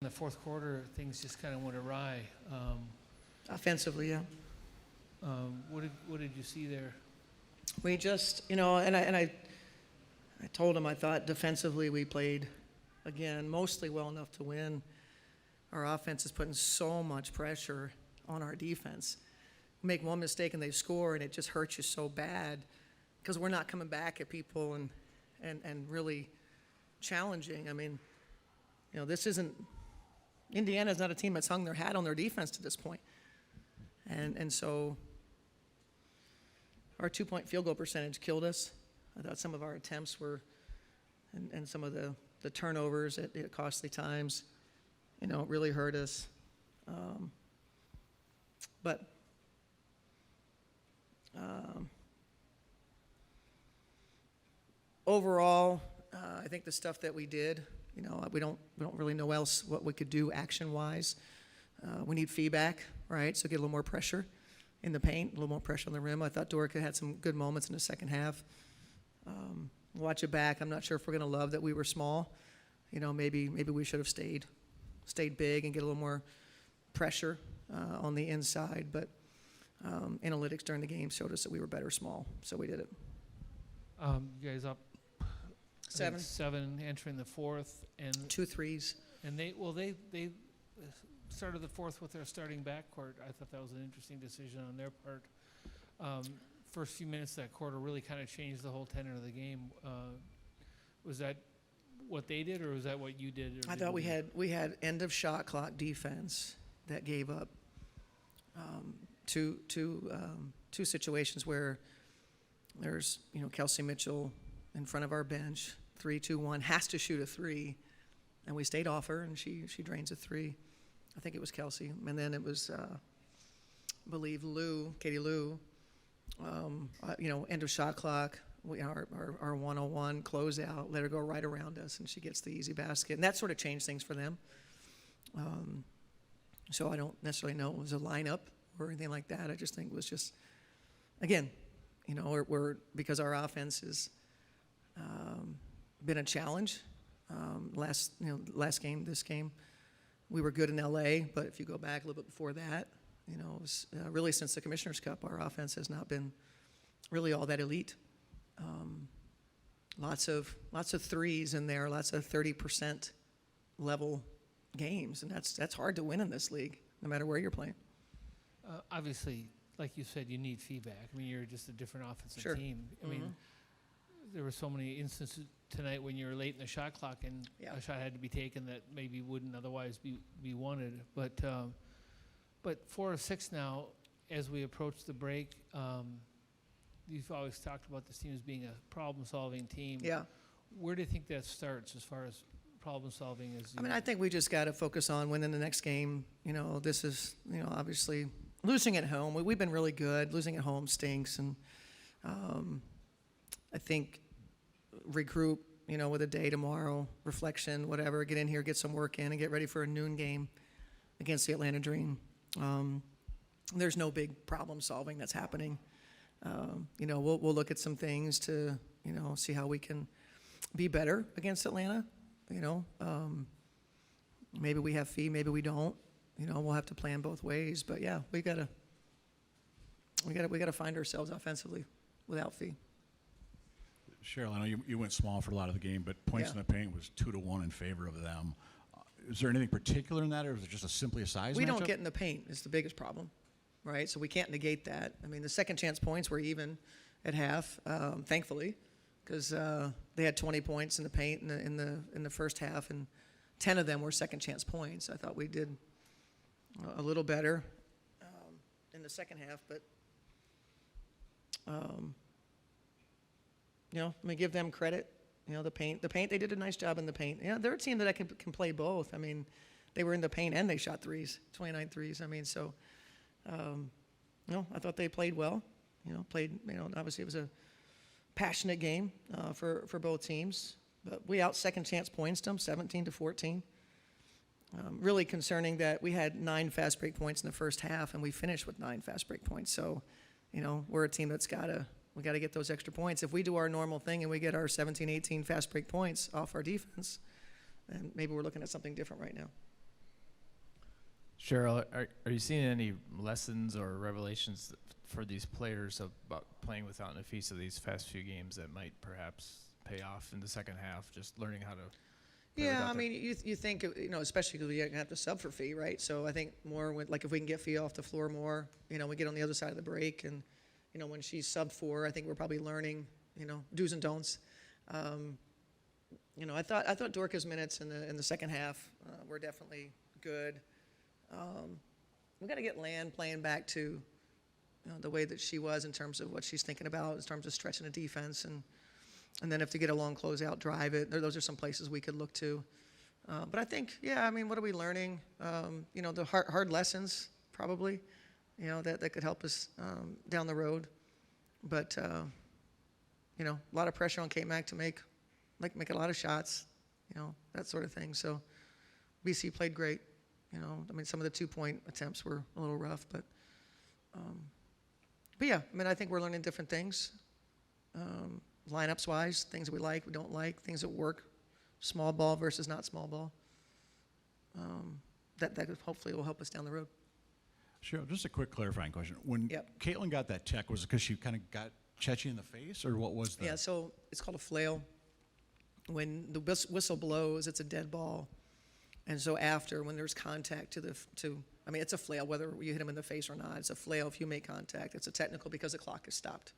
In the fourth quarter, things just kind of went awry. Offensively, yeah. What did you see there? We just, and I told him I thought defensively we played, again, mostly well enough to win. Our offense is putting so much pressure on our defense. We make one mistake and they score, and it just hurts you so bad because we're not coming back at people and really challenging. I mean, this isn't – Indiana's not a team that's hung their hat on their defense to this point. And so our two-point field goal percentage killed us. I thought some of our attempts were, and some of the turnovers at costly times, it really hurt us. But overall, I think the stuff that we did, we don't really know else what we could do action-wise. We need feedback, right? So get a little more pressure in the paint, a little more pressure on the rim. I thought Dorica had some good moments in the second half. Watch it back. I'm not sure if we're going to love that we were small. Maybe we should have stayed big and get a little more pressure on the inside. But analytics during the game showed us that we were better small, so we did it. You guys up 7 entering the fourth, and 2 threes. And they started the fourth with their starting backcourt. I thought that was an interesting decision on their part. First few minutes of that quarter really kind of changed the whole tenor of the game. Was that what they did, or was that what you did? I thought we had end of shot clock defense that gave up two situations where there's Kelsey Mitchell in front of our bench, 3-2-1, has to shoot a three, and we stayed off her, and she drains a three. I think it was Kelsey, and then it was, I believe, Katie Lou. End of shot clock. Our 101 closeout, let her go right around us, and she gets the easy basket, and that sort of changed things for them. So I don't necessarily know it was a lineup or anything like that. I just think it was just, again, we're because our offense has been a challenge. Last game, this game, we were good in LA, but if you go back a little bit before that, it was really since the Commissioner's Cup, our offense has not been really all that elite. Lots of threes in there, lots of 30% level games, and that's hard to win in this league, no matter where you're playing. Obviously, like you said, you need feedback. I mean, you're just a different offensive team. I mean, there were so many instances tonight when you were late in the shot clock and a shot had to be taken that maybe wouldn't otherwise be wanted. But 4 of 6 now, as we approach the break, you've always talked about this team as being a problem-solving team. Yeah. Where do you think that starts as far as problem-solving? I think we just got to focus on winning the next game. This is, obviously losing at home. We've been really good. Losing at home stinks, and I think regroup, with a day tomorrow, reflection, whatever, get in here, get some work in, and get ready for a noon game against the Atlanta Dream. There's no big problem solving that's happening. We'll look at some things to, see how we can be better against Atlanta. Maybe we have fee, maybe we don't. We'll have to plan both ways. But yeah, we gotta find ourselves offensively without fee. Cheryl, I know you went small for a lot of the game, but points in the paint was 2-1 in favor of them. Is there anything particular in that, or is it just simply a size matchup? We don't get in the paint is the biggest problem, right? So we can't negate that. I mean, the second chance points were even at half, thankfully, because they had 20 points in the paint in the first half, and 10 of them were second chance points. I thought we did a little better in the second half, but let me give them credit. The paint, they did a nice job in the paint. Yeah, they're a team that can play both. I mean, they were in the paint and they shot threes, 29 threes. I mean, so, I thought they played well. Obviously it was a passionate game for both teams. But we out second chance points them, 17-14. Really concerning that we had 9 fast break points in the first half, and we finished with 9 fast break points. So, we're a team that's we got to get those extra points. If we do our normal thing and we get our 17, 18 fast break points off our defense, then maybe we're looking at something different right now. Cheryl, are you seeing any lessons or revelations for these players about playing without Nafisa these past few games that might perhaps pay off in the second half, just learning how to play Yeah, without I their- mean, you think, especially because we have to sub for Fee, right? So I think more with, like, if we can get Fee off the floor more, we get on the other side of the break, and, when she's sub 4, I think we're probably learning, do's and don'ts. I thought Dorca's minutes in the second half were definitely good. We got to get Lan playing back to the way that she was in terms of what she's thinking about in terms of stretching the defense, and then if to get a long closeout, drive it. Those are some places we could look to. But I think, what are we learning? The hard lessons probably, that could help us down the road. But a lot of pressure on K-Mac to make a lot of shots, that sort of thing. So BC played great. Some of the 2-point attempts were a little rough, but yeah, I think we're learning different things, lineups wise, things that we don't like, things that work, small ball versus not small ball. That hopefully will help us down the road. Cheryl, just a quick clarifying question. When Caitlin got that check, was it because she kind of got Chechi in the face, or what was that? Yeah, so it's called a flail. When the whistle blows, it's a dead ball. And so after, when there's contact it's a flail, whether you hit him in the face or not. It's a flail if you make contact. It's a technical because the clock is stopped.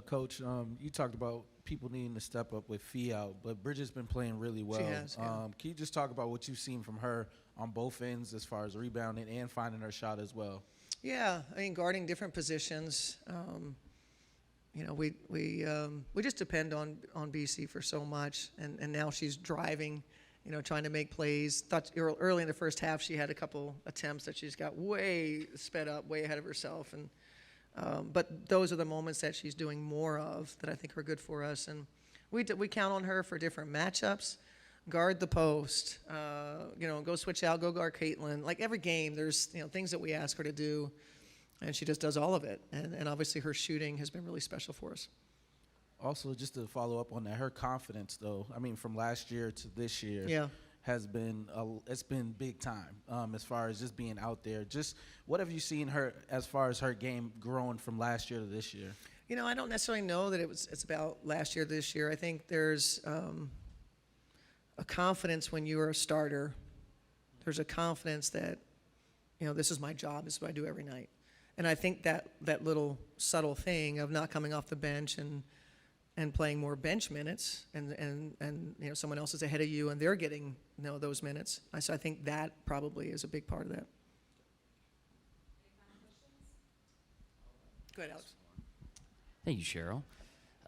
Coach, you talked about people needing to step up with Fee out, but Bridget's been playing really well. She has, yeah. Can you just talk about what you've seen from her on both ends as far as rebounding and finding her shot as well? Yeah, guarding different positions. We just depend on BC for so much, and now she's driving, trying to make plays. Thought early in the first half she had a couple attempts that she's got way sped up, way ahead of herself, and but those are the moments that she's doing more of that I think are good for us, and we count on her for different matchups. Guard the post, go switch out, go guard Caitlin. Like every game, there's things that we ask her to do, and she just does all of it. And obviously her shooting has been really special for us. Also, just to follow up on that, her confidence, though, from last year to this year, has been it's been big time as far as just being out there. Just what have you seen her as far as her game growing from last year to this year? I don't necessarily know that it's about last year to this year. I think there's a confidence when you're a starter. There's a confidence that, this is my job, this is what I do every night. And I think that little subtle thing of not coming off the bench and playing more bench minutes and someone else is ahead of you and they're getting those minutes. So I think that probably is a big part of that. Go ahead, Alex. Thank you, Cheryl.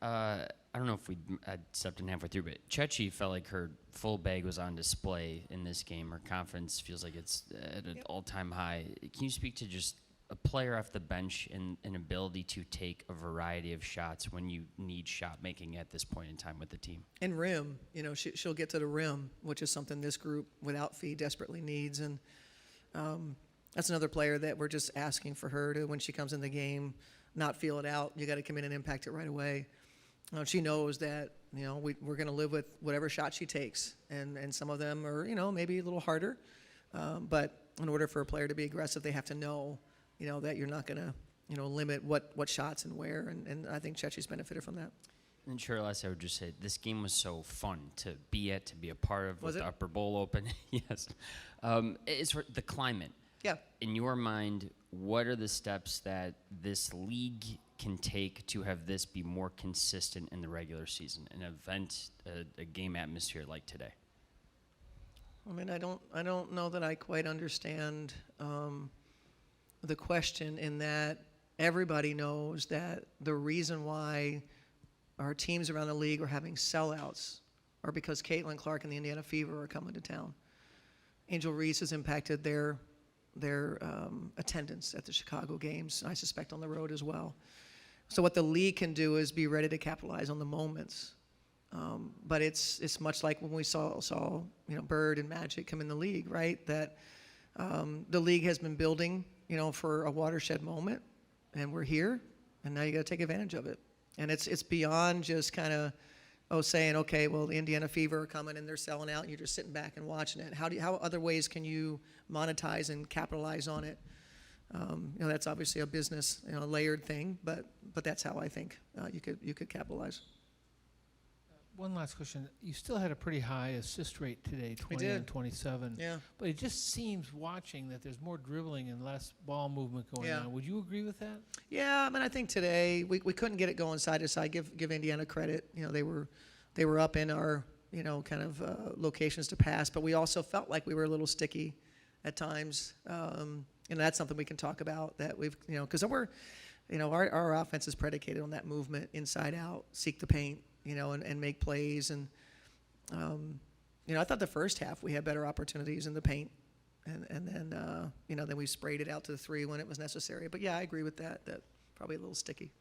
I don't know if I stepped in halfway through, but Chechi felt like her full bag was on display in this game. Her confidence feels like it's at an all-time high. Can you speak to just a player off the bench and an ability to take a variety of shots when you need shot making at this point in time with the team? And rim, she'll get to the rim, which is something this group without Fee desperately needs. And that's another player that we're just asking for her to, when she comes in the game, not feel it out. You got to come in and impact it right away. She knows that, we're going to live with whatever shot she takes. And some of them are, maybe a little harder. But in order for a player to be aggressive, they have to know, that you're not going to, limit what shots and where. And I think Chechi's benefited from that. And Cheryl, I would just say this game was so fun to be at, to be a part of Was with it? the Upper Bowl open. Yes. It's the climate. Yeah. In your mind, what are the steps that this league can take to have this be more consistent in the regular season, an event, a game atmosphere like today? I don't know that I quite understand the question in that everybody knows that the reason why our teams around the league are having sellouts are because Caitlin Clark and the Indiana Fever are coming to town. Angel Reese has impacted their attendance at the Chicago games, I suspect on the road as well. So what the league can do is be ready to capitalize on the moments. But it's much like when we saw Bird and Magic come in the league, right? That the league has been building, for a watershed moment, and we're here, and now you got to take advantage of it. And it's beyond just kind of saying, okay, well, the Indiana Fever are coming and they're selling out and you're just sitting back and watching it. How other ways can you monetize and capitalize on it? That's obviously a business, layered thing, but that's how I think you could capitalize. One last question. You still had a pretty high assist rate today, 20 and 27. Yeah. But it just seems, watching, that there's more dribbling and less ball movement going Yeah. on. Would you agree with that? Yeah, I mean, I think today we couldn't get it going side to side. Give Indiana credit. They were up in our kind of locations to pass, but we also felt like we were a little sticky at times. And that's something we can talk about, that we've because our offense is predicated on that movement, inside out, seek the paint, and make plays. And I thought the first half we had better opportunities in the paint. And then, then we sprayed it out to the 3 when it was necessary. But, yeah, I agree with that probably a little sticky.